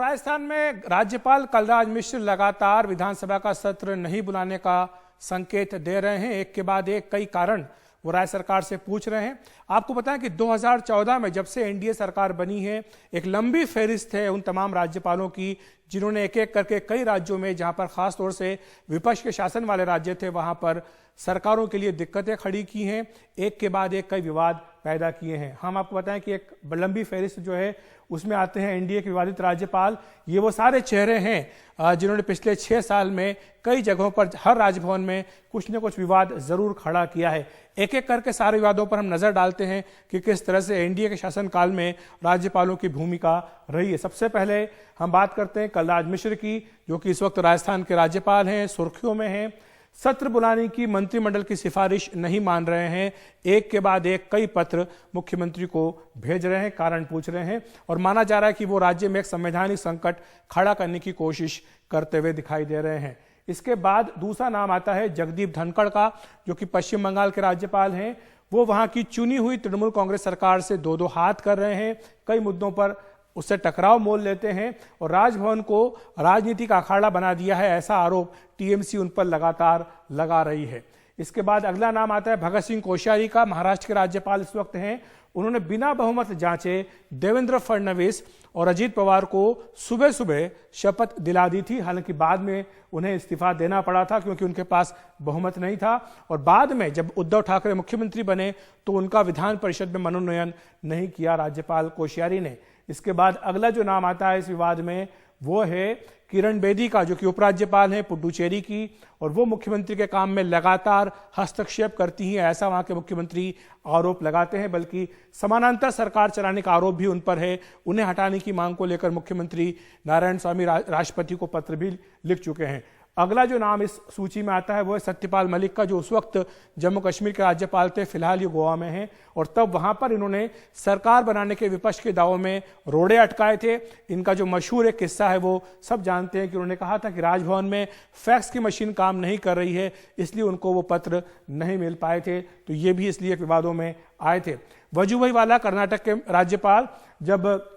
राजस्थान में राज्यपाल कलराज मिश्र लगातार विधानसभा का सत्र नहीं बुलाने का संकेत दे रहे हैं। एक के बाद एक कई कारण वो राज्य सरकार से पूछ रहे हैं। आपको बताएं कि 2014 में जब से एनडीए सरकार बनी है, एक लंबी फहरिस्त है उन तमाम राज्यपालों की जिन्होंने एक एक करके कई राज्यों में, जहां पर खास तौर से विपक्ष के शासन वाले राज्य थे, वहां पर सरकारों के लिए दिक्कतें खड़ी की हैं, एक के बाद एक कई विवाद पैदा किए हैं। हम आपको बताएं कि एक लंबी फहरिस्त जो है उसमें आते हैं एनडीए के विवादित राज्यपाल। ये वो सारे चेहरे हैं जिन्होंने पिछले 6 साल में कई जगहों पर हर राजभवन में कुछ न कुछ विवाद जरूर खड़ा किया है। एक एक करके सारे विवादों पर हम नजर डालते हैं कि किस तरह से एनडीए के शासनकाल में राज्यपालों की भूमिका रही है। सबसे पहले हम बात करते हैं कलराज मिश्र की, जो कि इस वक्त राजस्थान के राज्यपाल हैं, सुर्खियों में हैं। सत्र बुलाने की मंत्रिमंडल की सिफारिश नहीं मान रहे हैं। एक के बाद एक कई पत्र मुख्यमंत्री को भेज रहे हैं, कारण पूछ रहे हैं, और माना जा रहा है कि वो राज्य में एक संवैधानिक संकट खड़ा करने की कोशिश करते हुए दिखाई दे रहे हैं। इसके बाद दूसरा नाम आता है जगदीप धनखड़ का, जो कि पश्चिम बंगाल के राज्यपाल हैं। वो वहां की चुनी हुई तृणमूल कांग्रेस सरकार से दो हाथ कर रहे हैं, कई मुद्दों पर उससे टकराव मोल लेते हैं और राजभवन को राजनीति का अखाड़ा बना दिया है, ऐसा आरोप टीएमसी उन पर लगातार लगा रही है। इसके बाद अगला नाम आता है भगत सिंह कोश्यारी का, महाराष्ट्र के राज्यपाल इस वक्त हैं। उन्होंने बिना बहुमत जांचे देवेंद्र फडणवीस और अजीत पवार को सुबह सुबह शपथ दिला दी थी। हालांकि बाद में उन्हें इस्तीफा देना पड़ा था क्योंकि उनके पास बहुमत नहीं था, और बाद में जब उद्धव ठाकरे मुख्यमंत्री बने तो उनका विधान परिषद में मनोनयन नहीं किया राज्यपाल कोश्यारी ने। इसके बाद अगला जो नाम आता है इस विवाद में वो है किरण बेदी का, जो कि उपराज्यपाल हैं पुडुचेरी की, और वो मुख्यमंत्री के काम में लगातार हस्तक्षेप करती हैं, ऐसा वहां के मुख्यमंत्री आरोप लगाते हैं। बल्कि समानांतर सरकार चलाने का आरोप भी उन पर है। उन्हें हटाने की मांग को लेकर मुख्यमंत्री नारायण स्वामी राष्ट्रपति को पत्र भी लिख चुके हैं। अगला जो नाम इस सूची में आता है वो है सत्यपाल मलिक का, जो उस वक्त जम्मू कश्मीर के राज्यपाल थे, फिलहाल ये गोवा में हैं, और तब वहां पर इन्होंने सरकार बनाने के विपक्ष के दावों में रोड़े अटकाए थे। इनका जो मशहूर एक किस्सा है वो सब जानते हैं कि उन्होंने कहा था कि राजभवन में फैक्स की मशीन काम नहीं कर रही है, इसलिए उनको वो पत्र नहीं मिल पाए थे। तो ये भी इसलिए विवादों में आए थे। वजुभाई वाला कर्नाटक के राज्यपाल, जब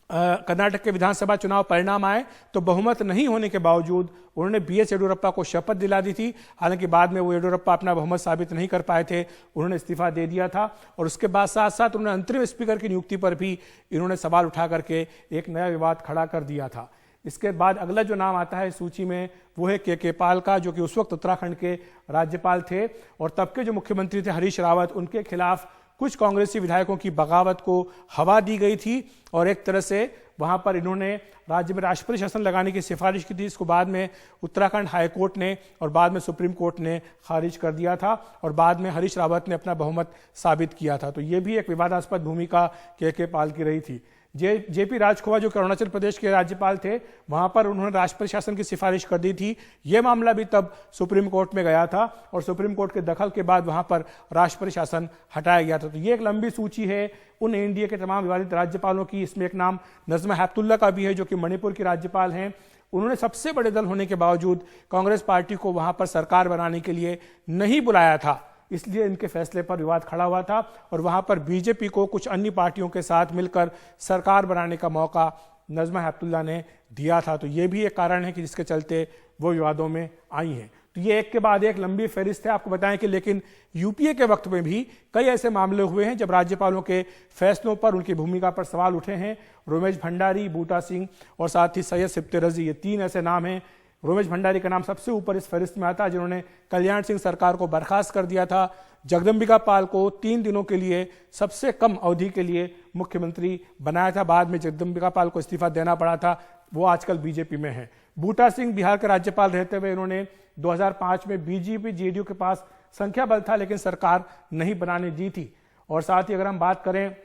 कर्नाटक के विधानसभा चुनाव परिणाम आए तो बहुमत नहीं होने के बावजूद उन्होंने बीएस येडियुरप्पा को शपथ दिला दी थी। हालांकि बाद में वो येडियुरप्पा अपना बहुमत साबित नहीं कर पाए थे, उन्होंने इस्तीफा दे दिया था, और उसके बाद साथ साथ उन्होंने अंतरिम स्पीकर की नियुक्ति पर भी इन्होंने सवाल उठा करके एक नया विवाद खड़ा कर दिया था। इसके बाद अगला जो नाम आता है सूची में वो है के पाल का, जो कि उस वक्त उत्तराखंड के राज्यपाल थे, और तब के जो मुख्यमंत्री थे हरीश रावत, उनके खिलाफ कुछ कांग्रेसी विधायकों की बगावत को हवा दी गई थी, और एक तरह से वहां पर इन्होंने राज्य में राष्ट्रपति शासन लगाने की सिफारिश की थी। इसको बाद में उत्तराखंड हाईकोर्ट ने और बाद में सुप्रीम कोर्ट ने खारिज कर दिया था, और बाद में हरीश रावत ने अपना बहुमत साबित किया था। तो ये भी एक विवादास्पद भूमिका के पाल की रही थी। जेपी राजखोवा, जो कि अरुणाचल प्रदेश के राज्यपाल थे, वहां पर उन्होंने राष्ट्रपति शासन की सिफारिश कर दी थी। यह मामला भी तब सुप्रीम कोर्ट में गया था, और सुप्रीम कोर्ट के दखल के बाद वहां पर राष्ट्रपति शासन हटाया गया था। तो ये एक लंबी सूची है उन एनडीए के तमाम विवादित राज्यपालों की। इसमें एक नाम नजमा हेपतुल्ला का भी है, जो कि मणिपुर की राज्यपाल हैं। उन्होंने सबसे बड़े दल होने के बावजूद कांग्रेस पार्टी को वहां पर सरकार बनाने के लिए नहीं बुलाया था, इसलिए इनके फैसले पर विवाद खड़ा हुआ था, और वहां पर बीजेपी को कुछ अन्य पार्टियों के साथ मिलकर सरकार बनाने का मौका नजमा हेपतुल्ला ने दिया था। तो ये भी एक कारण है कि जिसके चलते वो विवादों में आई हैं। तो ये एक के बाद एक लंबी फहरिस्त है। आपको बताएं कि लेकिन यूपीए के वक्त में भी कई ऐसे मामले हुए हैं जब राज्यपालों के फैसलों पर, उनकी भूमिका पर सवाल उठे हैं। रोमेश भंडारी, बूटा सिंह और साथ ही सैयद सिप्ते रजी, ये 3 ऐसे नाम हैं। रोमेश भंडारी का नाम सबसे ऊपर इस फहरिस्त में आता है, जिन्होंने कल्याण सिंह सरकार को बर्खास्त कर दिया था। जगदम्बिका पाल को 3 दिनों के लिए, सबसे कम अवधि के लिए मुख्यमंत्री बनाया था, बाद में जगदम्बिका पाल को इस्तीफा देना पड़ा था। वो आजकल बीजेपी में है। बूटा सिंह बिहार के राज्यपाल रहते हुए इन्होंने 2005 में बीजेपी जेडीयू के पास संख्या बल था, लेकिन सरकार नहीं बनाने दी थी। और साथ ही अगर हम बात करें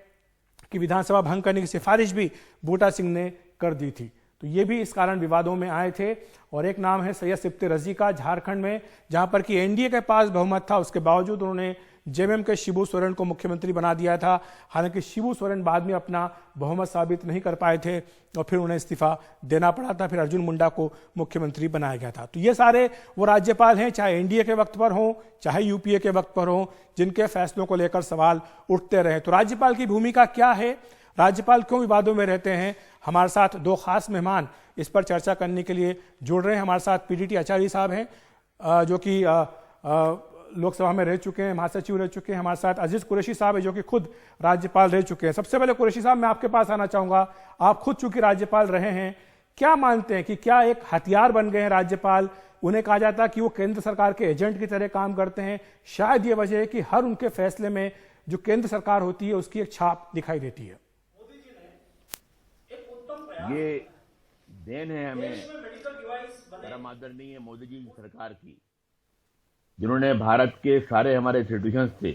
कि विधानसभा भंग करने की सिफारिश भी बूटा सिंह ने कर दी थी। तो ये भी इस कारण विवादों में आए थे। और एक नाम है सैयद सिप्ते रजी का, झारखंड में, जहां पर कि एनडीए के पास बहुमत था, उसके बावजूद उन्होंने जेएमएम के शिबू सोरेन को मुख्यमंत्री बना दिया था। हालांकि शिबू सोरेन बाद में अपना बहुमत साबित नहीं कर पाए थे और फिर उन्हें इस्तीफा देना पड़ा था। फिर अर्जुन मुंडा को मुख्यमंत्री बनाया गया था। तो ये सारे वो राज्यपाल हैं, चाहे एनडीए के वक्त पर हों चाहे यूपीए के वक्त पर हों, जिनके फैसलों को लेकर सवाल उठते रहे। तो राज्यपाल की भूमिका क्या है? राज्यपाल क्यों विवादों में रहते हैं? हमारे साथ दो खास मेहमान इस पर चर्चा करने के लिए जुड़ रहे हैं। हमारे साथ पीडीटी आचार्य साहब हैं, जो कि लोकसभा में रह चुके हैं, महासचिव रह चुके हैं। हमारे साथ अजीज कुरैशी साहब है, जो कि खुद राज्यपाल रह चुके हैं। सबसे पहले कुरैशी साहब, मैं आपके पास आना चाहूंगा। आप खुद चूंकि राज्यपाल रहे हैं, क्या मानते हैं कि क्या एक हथियार बन गए हैं राज्यपाल? उन्हें कहा जाता है कि वो केंद्र सरकार के एजेंट की तरह काम करते हैं। शायद ये वजह है कि हर उनके फैसले में जो केंद्र सरकार होती है उसकी एक छाप दिखाई देती है। ये देन है हमें परम आदरणीय मोदी जी की सरकार की, जिन्होंने भारत के सारे हमारे इंस्टीट्यूशंस से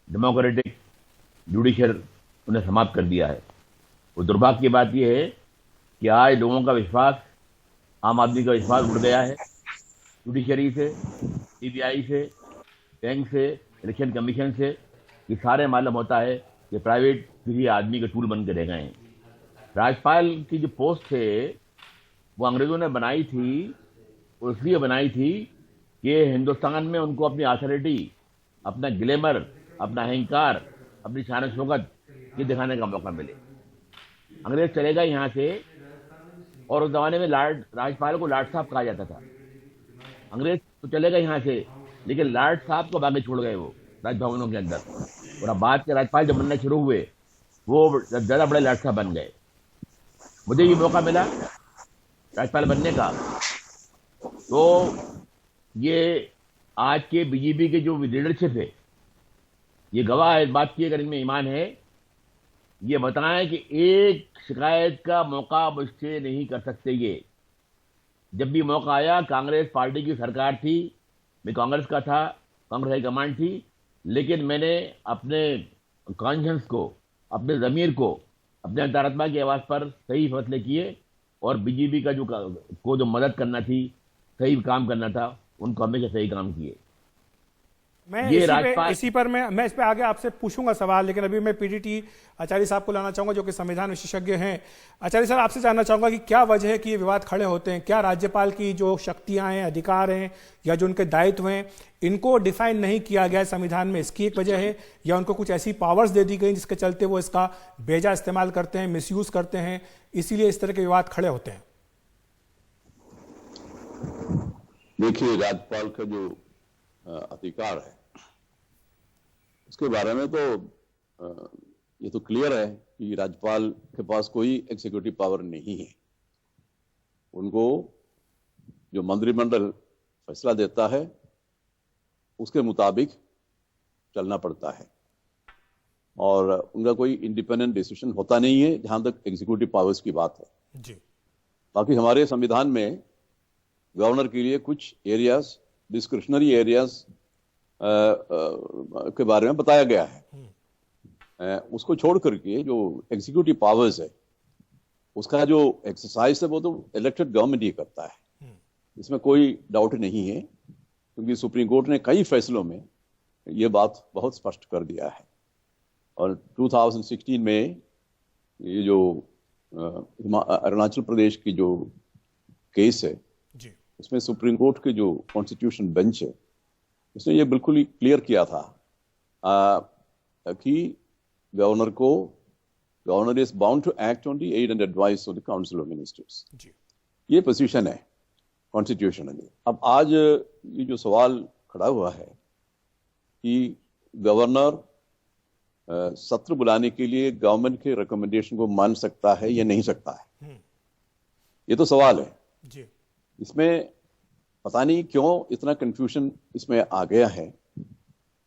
डेमोक्रेटिक जुडिशियल उन्हें समाप्त कर दिया है। वो दुर्भाग्य की बात यह है कि आज लोगों का विश्वास, आम आदमी का विश्वास उड़ गया है जुडिशरी से, सीबीआई से, बैंक से, इलेक्शन कमीशन से। ये सारे मालूम होता है कि प्राइवेट किसी आदमी के टूल बन के रह गए हैं। राज्यपाल की जो पोस्ट है वो अंग्रेजों ने बनाई थी, और इसलिए बनाई थी कि हिंदुस्तान में उनको अपनी अथॉरिटी, अपना ग्लैमर, अपना अहंकार, अपनी शान शौकत ये दिखाने का मौका मिले। अंग्रेज चलेगा यहाँ से, और उस जमाने में राज्यपाल को लाट साहब कहा जाता था। अंग्रेज तो चलेगा यहाँ से, लेकिन लाट साहब को बाकी छोड़ गए वो राजभवनों के अंदर। और अब बाद के राज्यपाल जब बनने शुरू हुए वो ज्यादा बड़े लाट साहब बन गए। मुझे भी मौका मिला राज्यपाल बनने का, तो ये आज के बीजेपी के जो लीडरशिप है ये गवाह है इस बात की, अगर इनमें ईमान है, ये बताएं कि एक शिकायत का मौका मुझसे नहीं कर सकते ये। जब भी मौका आया, कांग्रेस पार्टी की सरकार थी, मैं कांग्रेस का था, कांग्रेस हाई कमांड थी, लेकिन मैंने अपने कॉन्शियंस को, अपने ज़मीर को, अपने अंतरात्मा की आवाज़ पर सही फैसले किए, और बीजेपी का जो मदद करना थी, सही काम करना था, उनको हमेशा सही काम किए। मैं इसी पर मैं इस पे आगे आपसे पूछूंगा सवाल, लेकिन अभी मैं पीडीटी आचार्य साहब को लाना चाहूंगा, जो कि संविधान विशेषज्ञ हैं। आचार्य साहब, आपसे जानना चाहूंगा कि क्या वजह है कि ये विवाद खड़े होते हैं? क्या राज्यपाल की जो शक्तियां हैं, अधिकार हैं, या जो उनके दायित्व हैं, इनको डिफाइन नहीं किया गया है संविधान में, इसकी एक वजह है? या उनको कुछ ऐसी पावर्स दे दी गई जिसके चलते वो इसका बेजा इस्तेमाल करते हैं, मिसयूज करते हैं, इसीलिए इस तरह के विवाद खड़े होते हैं? देखिए, राज्यपाल का जो अधिकार है उसके बारे में तो ये तो क्लियर है कि राज्यपाल के पास कोई एग्जीक्यूटिव पावर नहीं है। उनको जो मंत्रिमंडल फैसला देता है उसके मुताबिक चलना पड़ता है, और उनका कोई इंडिपेंडेंट डिसीजन होता नहीं है जहां तक एग्जीक्यूटिव पावर्स की बात है जी। बाकी हमारे संविधान में गवर्नर के लिए कुछ एरियाज, डिस्क्रिशनरी एरियाज के बारे में बताया गया है। उसको छोड़ करके जो एग्जीक्यूटिव पावर्स है उसका जो एक्सरसाइज है वो तो इलेक्टेड गवर्नमेंट ही करता है, इसमें कोई डाउट नहीं है, क्योंकि सुप्रीम कोर्ट ने कई फैसलों में ये बात बहुत स्पष्ट कर दिया है। और 2016 में ये जो अरुणाचल प्रदेश की जो केस है जी, उसमें सुप्रीम कोर्ट के जो कॉन्स्टिट्यूशन बेंच है उसने ये बिल्कुल ही क्लियर किया था कि governor is bound to act on the aid and advice of the council of ministers. ये पोजीशन है कॉन्स्टिट्यूशनली। अब आज ये जो सवाल खड़ा हुआ है कि गवर्नर सत्र बुलाने के लिए गवर्नमेंट के रिकमेंडेशन को मान सकता है या नहीं सकता है, ये तो सवाल है जी। इसमें पता नहीं क्यों इतना कंफ्यूजन इसमें आ गया है।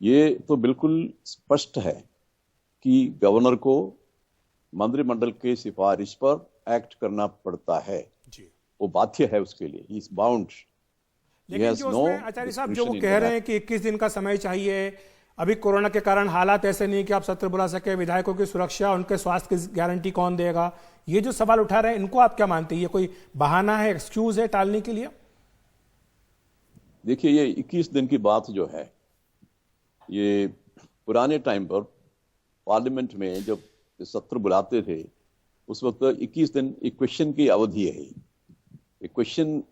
ये तो बिल्कुल स्पष्ट है कि गवर्नर को मंत्रिमंडल के सिफारिश पर एक्ट करना पड़ता है जी। वो बाध्य है उसके लिए, ही इज बाउंड। लेकिन जो उसमें आचार्य साहब जो वो कह रहे हैं कि 21 दिन का समय चाहिए, अभी कोरोना के कारण हालात ऐसे नहीं कि आप सत्र बुला सके, विधायकों की सुरक्षा, उनके स्वास्थ्य की गारंटी कौन देगा, ये जो सवाल उठा रहे हैं, इनको आप क्या मानते हैं? ये कोई बहाना है, एक्सक्यूज है टालने के लिए? देखिए, ये 21 दिन की बात जो है, ये पुराने टाइम पर पार्लियामेंट में जब सत्र बुलाते थे उस वक्त 21 दिन एक क्वेश्चन की अवधि है। एक क्वेश्चन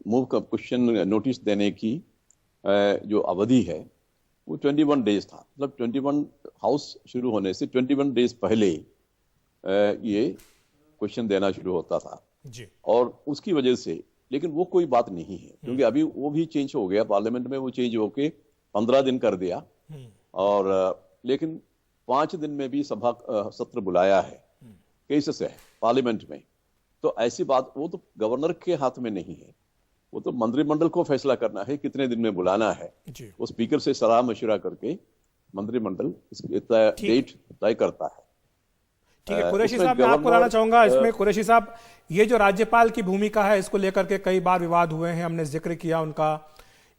मूव का क्वेश्चन नोटिस देने की जो अवधि है वो 21 डेज था। मतलब 21 हाउस शुरू होने से 21 डेज पहले ये क्वेश्चन देना शुरू होता था जी। और उसकी वजह से, लेकिन वो कोई बात नहीं है क्योंकि अभी वो भी चेंज हो गया, पार्लियामेंट में वो चेंज होके 15 दिन कर दिया और लेकिन 5 दिन में भी सभा सत्र बुलाया है, केसेस है पार्लियामेंट में। तो ऐसी बात, वो तो गवर्नर के हाथ में नहीं है, वो तो मंत्रिमंडल को फैसला करना है कितने दिन में बुलाना है। वो स्पीकर से सलाह मशवरा करके मंत्रिमंडल डेट तय करता है। ठीक है कुरैशी साहब, मैं आपको लाना चाहूंगा इसमें। कुरैशी साहब, ये जो राज्यपाल की भूमिका है इसको लेकर के कई बार विवाद हुए हैं, हमने जिक्र किया उनका।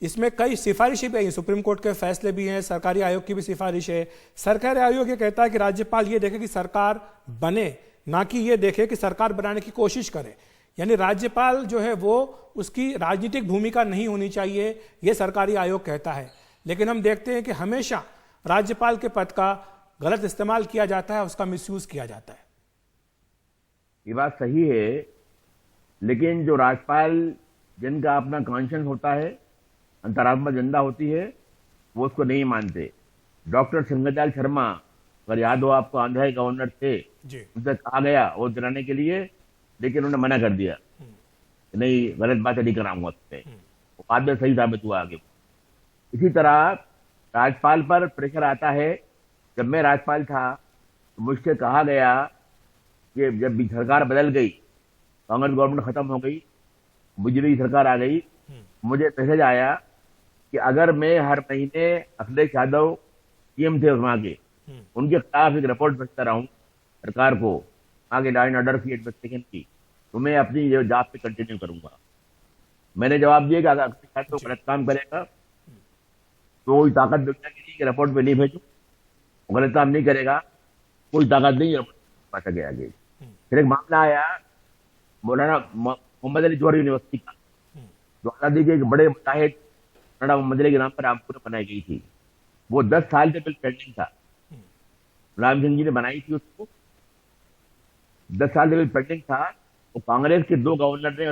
इसमें कई सिफारिशें भी आई, सुप्रीम कोर्ट के फैसले भी हैं, सरकारी आयोग की भी सिफारिश है। सरकारी आयोग ये कहता है कि राज्यपाल ये देखे कि सरकार बने, ना कि ये देखे कि सरकार बनाने की कोशिश करे। यानी राज्यपाल जो है वो उसकी राजनीतिक भूमिका नहीं होनी चाहिए, ये सरकारी आयोग कहता है। लेकिन हम देखते हैं कि हमेशा राज्यपाल के पद का गलत इस्तेमाल किया जाता है, उसका मिसयूज किया जाता है। ये बात सही है, लेकिन जो राज्यपाल जिनका अपना कॉन्शियस होता है, अंतरात्मा जिंदा होती है, वो उसको नहीं मानते। डॉक्टर सिंगदयाल शर्मा, अगर याद हो आपको, आंध्र के गवर्नर थे, उनसे कहा गया वोट दिलाने के लिए, लेकिन उन्होंने मना कर दिया, नहीं गलत बात नहीं कराऊंगा उससे। बाद में सही साबित हुआ आगे। इसी तरह राज्यपाल पर प्रेशर आता है। जब मैं राज्यपाल था तो मुझसे कहा गया कि जब सरकार बदल गई, कांग्रेस गवर्नमेंट खत्म हो गई, बीजेपी सरकार आ गई, मुझे मैसेज आया कि अगर मैं हर महीने अखिलेश यादव सीएम थे वहां के, उनके खिलाफ एक रिपोर्ट भेजता रहूं सरकार को, आगे लॉ एंड ऑर्डर की इन्वेस्टिगेशन की, तो मैं अपनी जॉब पे कंटिन्यू करूंगा। मैंने जवाब दिया कि अगर अखिलेश यादव गलत काम करेगा तो कोई ताकत दुनिया के लिए रिपोर्ट पे नहीं भेजू, गलत काम नहीं करेगा, कोई ताकत नहीं पा सके आगे। फिर एक मामला आया मौलाना मोहम्मद अली जौहरी यूनिवर्सिटी का, जो आजादी के एक बड़े मुजाहिद मौलाना मोहम्मद अली के नाम पर रामपुर में बनाई गई थी। वो 10 साल से बिल पेंडिंग था, मुलायम सिंह जी ने बनाई थी उसको, 10 साल से बिल पेंडिंग था। वो कांग्रेस के 2 गवर्नर ने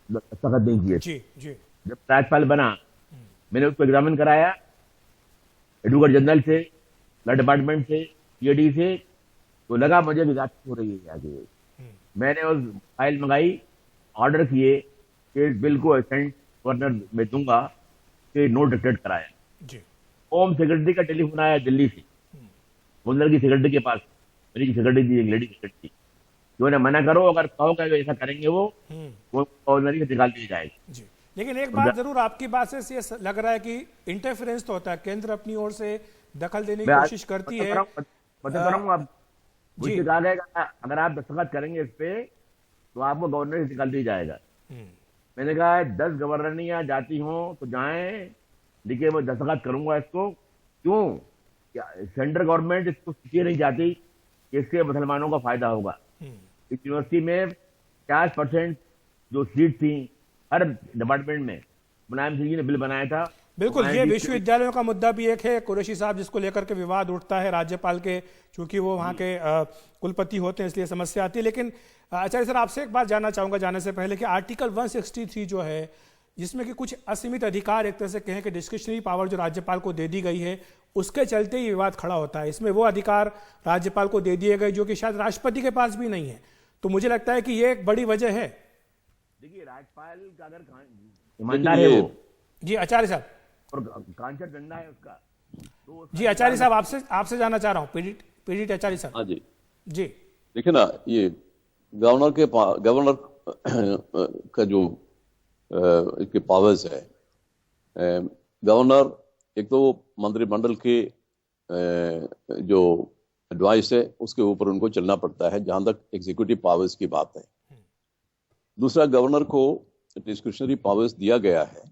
दस्तखत नहीं किए। जब राज्यपाल बना, मैंने उसको एग्जामिन कराया एडवोकेट जनरल से, लॉ डिपार्टमेंट से, सीआईडी से, तो लगा मुझे कि जांच हो रही है आगे। मैंने उस फाइल मंगाई, ऑर्डर किए कि इस बिल को असिस्टेंट गवर्नर में दूंगा, कि नोट डिक्टेट कराया। होम सेक्रेटरी का टेलीफोन आया दिल्ली से, गवर्नर की सेक्रेटरी के पास, मेरी सेक्रेटरी थी, एक लेडी सेक्रेटरी, जो उन्हें मना करो, अगर कहोगे तो ऐसा करेंगे वो गवर्नर की निकाल दी जाएगी। लेकिन एक बात जरूर आपकी बात से ये लग रहा है कि इंटरफेरेंस तो होता है, केंद्र अपनी ओर से दखल देने की कोशिश करती है। बता रहा हूँ, मुझसे कहा गया अगर आप दस्तखत करेंगे इस पे तो आपको गवर्नर से निकाल दी जाएगा। मैंने कहा 10 गवर्नरियां जाती हों तो जाएं, लेकिन मैं दस्तखत करूंगा इसको। क्यों? सेंट्रल गवर्नमेंट इसको इसलिए नहीं चाहती कि इससे मुसलमानों का फायदा होगा। इस यूनिवर्सिटी में 50% जो सीट थी हर डिपार्टमेंट में, मुलायम सिंह जी ने बिल बनाया था। बिल्कुल, ये विश्वविद्यालयों का मुद्दा भी एक है कुरैशी साहब, जिसको लेकर के विवाद उठता है राज्यपाल के, चूंकि वो वहाँ के कुलपति होते हैं इसलिए समस्या आती है। लेकिन आचार्य सर, आपसे एक बात जानना चाहूंगा जाने से पहले कि आर्टिकल 163 जो है, जिसमें कि कुछ असीमित अधिकार, एक तरह से कहें कि डिस्क्रिशनरी पावर जो राज्यपाल को दे दी गई है, उसके चलते ही विवाद खड़ा होता है। इसमें वो अधिकार राज्यपाल को दे दिए गए जो कि शायद राष्ट्रपति के पास भी नहीं है। तो मुझे लगता है कि ये एक बड़ी वजह है। देखिए, राज्यपाल का अगर ईमानदार है वो, जी आचार्य साहब, और कांचा डंडा है उसका, तो जी आचार्य साहब आपसे जानना चाह रहा हूँ, पीडीटी आचार्य साहब। हाँ जी जी, देखिए ना, ये गवर्नर का जो इसके पावर्स है, गवर्नर एक तो मंत्रिमंडल के जो एडवाइस है उसके ऊपर उनको चलना पड़ता है, जहां तक एग्जीक्यूटिव पावर्स की बात है। दूसरा, गवर्नर को डिस्क्रिशनरी पावर्स दिया गया है,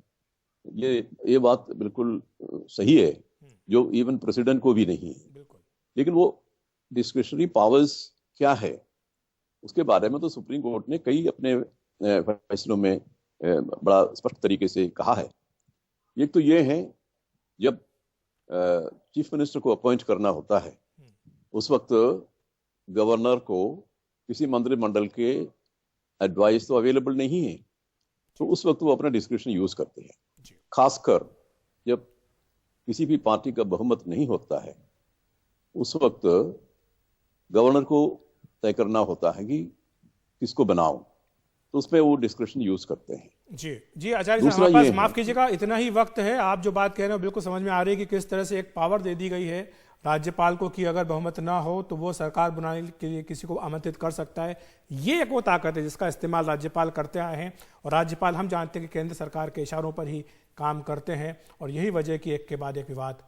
ये बात बिल्कुल सही है, जो इवन प्रेसिडेंट को भी नहीं है। लेकिन वो डिस्क्रिशनरी पावर्स क्या है, उसके बारे में तो सुप्रीम कोर्ट ने कई अपने फैसलों में बड़ा स्पष्ट तरीके से कहा है। एक तो ये है, जब चीफ मिनिस्टर को अपॉइंट करना होता है, उस वक्त गवर्नर को किसी मंत्रिमंडल के एडवाइस तो अवेलेबल नहीं है, तो उस वक्त वो अपना डिस्क्रिप्शन यूज करते हैं। खासकर जब किसी भी पार्टी का बहुमत नहीं होता है, उस वक्त गवर्नर को तय करना होता है कि किसको बनाओ, तो उसमें वो डिस्क्रिप्शन यूज करते हैं। जी आचार्य साहब, हमारे पास माफ कीजिएगा इतना ही वक्त है। आप जो बात कह रहे हो बिल्कुल समझ में आ रही है कि किस तरह से एक पावर दे दी गई है राज्यपाल को कि अगर बहुमत ना हो तो वो सरकार बनाने के लिए किसी को आमंत्रित कर सकता है। ये एक वो ताकत है जिसका इस्तेमाल राज्यपाल करते आए हैं, और राज्यपाल हम जानते हैं कि केंद्र सरकार के इशारों पर ही काम करते हैं, और यही वजह कि एक के बाद एक विवाद